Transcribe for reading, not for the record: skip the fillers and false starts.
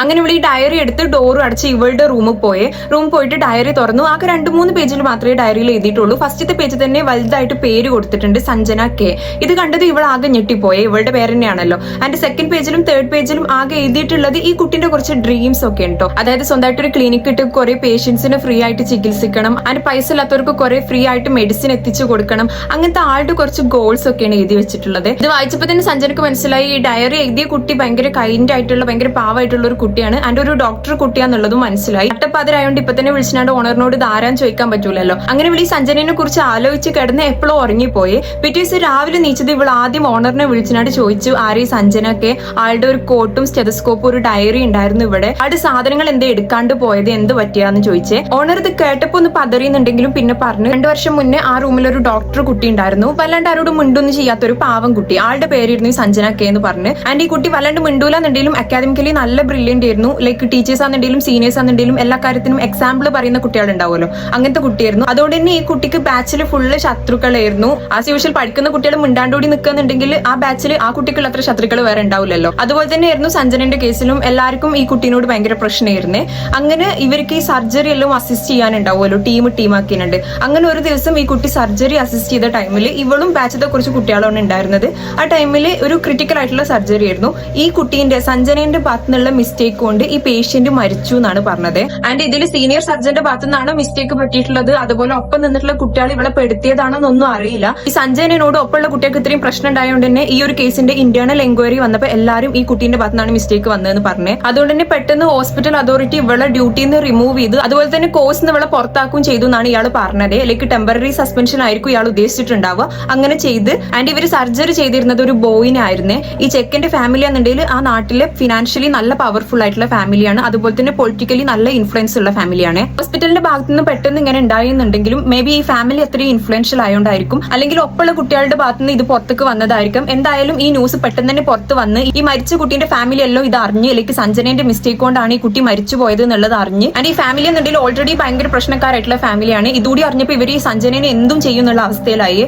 അങ്ങനെ ഇവിടെ ഈ ഡയറി എടുത്ത് ഡോറും അടച്ച് ഇവളുടെ റൂമിൽ പോയിട്ട് ഡയറി തുറന്നു. ആകെ 2-3 പേജിൽ മാത്രമേ ഡയറിയിൽ എഴുതിയിട്ടുള്ളൂ. ഫസ്റ്റത്തെ പേജ് തന്നെ വലുതായിട്ട് പേര് കൊടുത്തിട്ടുണ്ട്, സഞ്ജന കെ. ഇത് കണ്ടത് ഇവൾ ആകെ ഞെട്ടിപ്പോയെ, ഇവളുടെ പേര് തന്നെയാണല്ലോ. ആൻഡ് സെക്കൻഡ് പേജിലും തേർഡ് പേജിലും ആകെ എഴുതിയിട്ടുള്ളത് ഈ കുട്ടിന്റെ കുറച്ച് ഡ്രീംസ് ഒക്കെ ഉണ്ടോ. അതായത് സ്വന്തമായിട്ട് ഒരു ക്ലിനിക് ഇട്ട് കുറെ പേഷ്യൻസിന് ഫ്രീ ആയിട്ട് ചികിത്സിക്കണം, ആൻഡ് പൈസ ഇല്ലാത്തവർക്ക് കുറെ ഫ്രീ ആയിട്ട് മെഡിസിൻ എത്തിച്ചു കൊടുക്കണം, അങ്ങനത്തെ ആളുടെ കുറച്ച് ഗോൾസ് ഒക്കെയാണ് എഴുതി വെച്ചിട്ടുള്ളത്. ഇത് വായിച്ചപ്പോൾ തന്നെ സഞ്ജനക്ക് മനസ്സിലായി ഈ ഡയറി എഴുതിയ കുട്ടി ഭയങ്കര കൈൻഡ് ആയിട്ടുള്ള ഭയങ്കര പാവമായിട്ടുള്ള ഒരു കുട്ടിയാണ്, ആൻഡ് ഒരു ഡോക്ടർ കുട്ടിയാന്നുള്ളതും മനസ്സിലായി. അട്ടപ്പാതിരായോണ്ട് ഇപ്പൊ തന്നെ വിളിച്ചാണ്ട് ഓണറിനോട് ധാരാൻ ചോദിക്കാൻ പറ്റൂലല്ലോ. അങ്ങനെ വിളി സഞ്ജനയെ കുറിച്ച് ആലോചിച്ച് കിടന്ന് എപ്പോഴും ഉറങ്ങിപ്പോയി. പിറ്റേ ദിവസം രാവിലെ നീച്ചത് ഇവൾ ആദ്യം ഓണറിനെ വിളിച്ചിട്ട് ചോദിച്ചു, ആരെ സഞ്ജനക്കെ. ആളുടെ ഒരു കോട്ടും സ്റ്റെതസ്കോപ്പും ഒരു ഡയറി ഉണ്ടായിരുന്നു ഇവിടെ, ആളുടെ സാധനങ്ങൾ എന്താ എടുക്കാണ്ട് പോയത്, എന്ത് പറ്റിയാന്ന് ചോദിച്ചേ. ഓണർ ഇത് കേട്ടപ്പോ ഒന്ന് പതറിയുന്നുണ്ടെങ്കിലും പിന്നെ പറഞ്ഞു, 2 വർഷം മുന്നേ ആ റൂമിൽ ഒരു ഡോക്ടർ കുട്ടി ഉണ്ടായിരുന്നു, വല്ലാണ്ട് ആരോടും മിണ്ടൊന്നും ചെയ്യാത്തൊരു പാവം കുട്ടി, ആളുടെ പേരായിരുന്നു സഞ്ജന കെ എന്ന് പറഞ്ഞു. ആൻഡ് ഈ കുട്ടി വല്ലാണ്ട് മിണ്ടൂലെന്നുണ്ടെങ്കിലും അക്കാദമിക്കലി നല്ല ബ്രില്യന്റ് ആയിരുന്നു. ലൈക്ക് ടീച്ചേഴ്സ് ആണെന്നുണ്ടെങ്കിലും സീനിയേഴ്സ് ആണെന്നുണ്ടെങ്കിലും എല്ലാ കാര്യത്തിനും എക്സാമ്പിൾ പറയുന്ന കുട്ടികൾ ഉണ്ടാവുമല്ലോ, അങ്ങനത്തെ കുട്ടിയായിരുന്നു. അതുകൊണ്ട് തന്നെ ഈ കുട്ടിക്ക് ബാച്ചിൽ ഫുള്ള് ശത്രുക്കളായിരുന്നു. ആസ് യൂഷ്വൽ പഠിക്കുന്ന കുട്ടികൾ മിണ്ടാണ്ടോടി നിൽക്കുന്നുണ്ടെങ്കിൽ ആ ബാച്ചിൽ ആ കുട്ടിക്കുള്ള അത്ര ശത്രുക്കൾ വേറെ ഉണ്ടാവില്ലല്ലോ. അതുപോലെ തന്നെയായിരുന്നു സഞ്ജനന്റെ കേസിലും. എല്ലാവർക്കും ഈ കുട്ടീനോട് ഭയങ്കര പ്രശ്നമായിരുന്നേ. അങ്ങനെ ഇവർക്ക് ഈ സർജറി എല്ലാം അസിസ്റ്റ് ചെയ്യാനുണ്ടാവുമല്ലോ, ടീമാക്കിയിട്ടുണ്ട്. അങ്ങനെ ഒരു ദിവസം ഈ കുട്ടി സർജറി അസിസ്റ്റ് ചെയ്ത ടൈമിൽ ഇവളും ബാച്ചിലെ കുറച്ച് കുട്ടികളാണ് ഉണ്ടായിരുന്നത്. ആ ടൈമിൽ ഒരു ക്രിട്ടിക്കൽ ആയിട്ടുള്ള സർജറി ആയിരുന്നു. ഈ കുട്ടീന്റെ സഞ്ജനന്റെ ഭാഗത്തു നിന്നുള്ള മിസ്റ്റേക്ക് കൊണ്ട് ഈ പേഷ്യന്റ് മരിച്ചു എന്നാണ് പറഞ്ഞത്. ആൻഡ് ഇതിൽ സീനിയർ സർജന്റെ ഭാഗത്തു നിന്നാണ് മിസ്റ്റേക്ക് പറ്റിയിട്ടുള്ളത്, അതുപോലെ ഒപ്പം നിന്നിട്ടുള്ള കുട്ടികൾ ഇവളെ പെടുത്തിയതാണെന്നൊന്നും അറിയില്ല. ഈ സഞ്ജനോട് ഒപ്പമുള്ള കുട്ടികൾക്ക് ഇത്രയും പ്രശ്നം ഉണ്ടായതുകൊണ്ട് തന്നെ ഈ ഒരു കേസിന്റെ ഇന്റേണൽ എൻക്വയറി വന്നപ്പോൾ എല്ലാവരും ഈ കുട്ടീന്റെ ഭാഗത്തു നിന്നാണ് മിസ്റ്റേക്ക് വന്നതെന്ന് പറഞ്ഞു. അതുകൊണ്ട് തന്നെ പെട്ടെന്ന് ഹോസ്പിറ്റൽ അതോറിറ്റി ഇവളെ ഡ്യൂട്ടിയിൽ നിന്ന് റിമൂവ് ചെയ്ത് അതുപോലെ തന്നെ കോഴ്സ് ഇവളെ പുറത്താക്കും ചെയ്തു എന്നാണ് ഇയാൾ പറഞ്ഞത്. ലൈക്ക് ടെമ്പററി സസ്പെൻഷൻ ആയിരിക്കും ഇയാൾ ഉദ്ദേശിച്ചിട്ടുണ്ടാവുക. അങ്ങനെ ചെയ്ത് ആൻഡ് ഇവർ സർജറി ചെയ്തിരുന്നത് ഒരു ബോയിനായിരുന്നേ. ഈ ചെക്കന്റെ ഫാമിലി എന്നുണ്ടെങ്കിൽ ആ നാട്ടിലെ ഫിനാൻഷ്യലി നല്ല പവർഫുൾ ആയിട്ടുള്ള ഫാമിലിയാണ്, അതുപോലെ തന്നെ പൊളിറ്റിക്കലി നല്ല ഇൻഫ്ലുവൻസ് ഉള്ള ഫാമിലിയാണ്. ഹോസ്പിറ്റലിന്റെ ഭാഗത്ത് നിന്ന് പെട്ടെന്ന് ഇങ്ങനെ ഉണ്ടായിരുന്നുണ്ടെങ്കിലും മേ ബി ഈ ഫാമിലി അത്രയും ഇൻഫ്ലുവൻഷ്യൽ ആയതുകൊണ്ടായിരിക്കും, അല്ലെങ്കിൽ ഒപ്പമുള്ള കുട്ടികളുടെ ഭാഗത്ത് നിന്ന് ഇത് പുറത്തേക്ക് വന്നതായിരിക്കും. എന്തായാലും ഈ ന്യൂസ് പെട്ടെന്ന് തന്നെ പുറത്ത് വന്ന് ഈ മരിച്ച കുട്ടീന്റെ ഫാമിലി എല്ലാം ഇത് അറിഞ്ഞ്, അല്ലെങ്കിൽ സഞ്ജനന്റെ മിസ്റ്റേക്ക് കൊണ്ടാണ് ഈ കുട്ടി മരിച്ചു പോയത് എന്നുള്ളത് അറിഞ്ഞ്. ആൻഡ് ഈ ഫാമിലി എന്നുണ്ടെങ്കിൽ ഓൾറെഡി ഭയങ്കര പ്രശ്നക്കാരായിട്ടുള്ള ഫാമിലിയാണ്. ഇതുകൂടി അറിഞ്ഞപ്പോൾ ഇവർ ഈ സഞ്ജനനെ എന്തും ചെയ്യുന്നുള്ള അവസ്ഥയിലായി.